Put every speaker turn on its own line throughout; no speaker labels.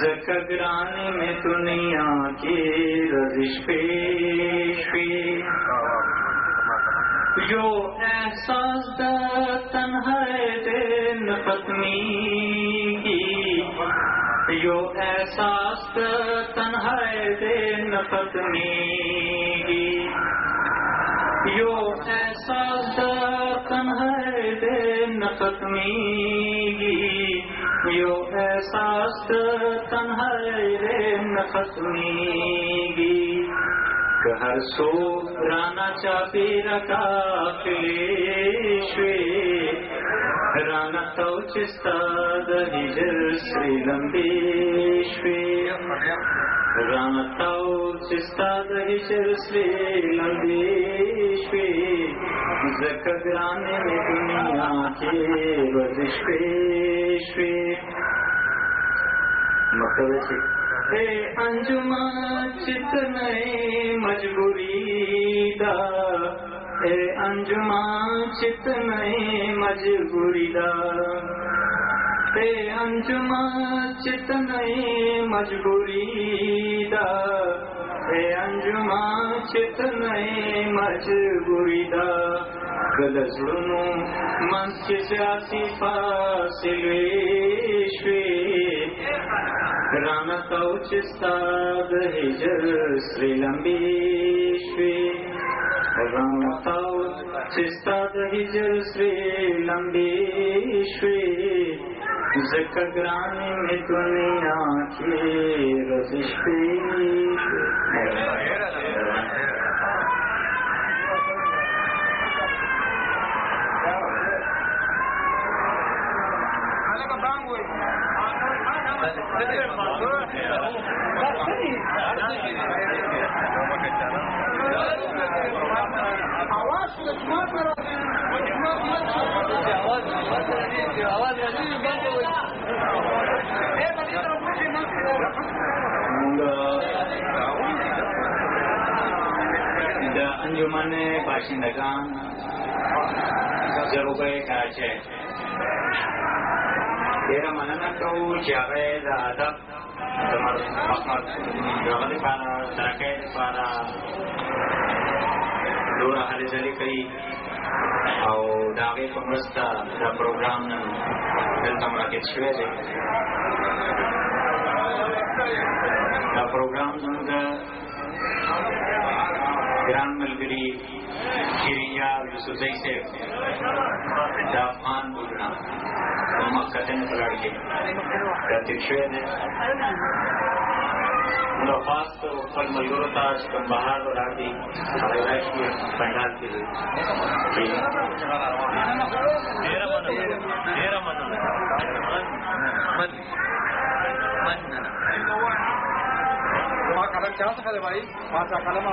زکگرانی میں دنیا کی رزش پیشوی جو احساس دا تنہائی دن ختمی جو احساس دا تنہائی دن ختمی جو احساس دا تنہائی دن ختمی यो एहसास तन्हाई रे न ختمیگی که هر سو رانا چاپی رکا فلیشوی رانا تو چستا ده هجر سری لمبیشوی رانا تو چستا ده هجر سری لمبیشوی زکگرانی میں دنیا کی ورزش پیشوی مقصد اے انجمن چتنئی مجبوری دا اے انجمن چتنئی مجبوری دا اے انجمن چتنئی مجبوری دا اے انجمن چتنئی مجبوری دا گلزلونو منس کی سیاسی فاصلوی شوی رانا تو چستا ده هجر سری لمبیشوی رانا تو چستا ده هجر سری لمبیشوی زکگرانی میں دنیا کی رزش پیشوی انجمن باشندگان ضروري کراچي ډېره مننه کوو چې هغه د ادب د مقصد دغه لپاره ترقۍ لپاره دومره هلې ځلې کوي او د هغې په مرسته دا پروګرام نن دلته منعقد شوی دی. دا پروګرام زموږ د ګران ملګري شیرینجا یوسفزۍ صاحب د افغان بولونه په مخکتنې په لړ کې ترتیب شوی دی. نو خاص خپل ملګرو ته چې کوم بهر ولاړ دي هغوی راشي پنډال کې ډېره مننه چا څخه دی بھائی ما څخه کلمه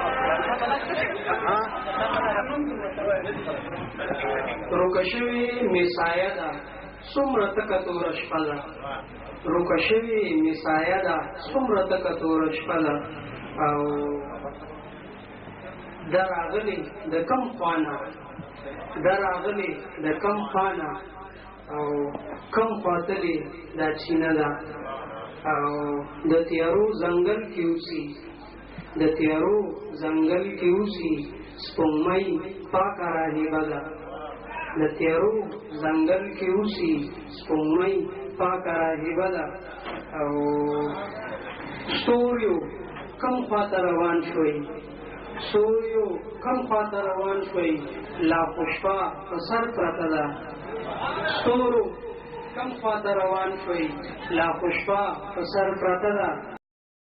روکشوي میسایه ده څومره تکه توره شپه ده روکشوي میسایه ده څومره تکه توره شپه ده او دا راغلي د کم خوانه دا راغلي د کم خوانه او کم خواطلې دا چینه ده او د تیارو ځنګل کې اوسي د تیارو ځنګل کې اوسي سپوږمۍ پاکه راهیبه ده د تیارو ځنګل کې اوسي سپوږمۍ پاکه راهیبه ده او ستوریو کم خواته روان شوی ستوریو کم خواته روان شوی لا خوشپا په سر پرته ده ستورو کم خواته روان شوی لا خوشپا په سر پرته ده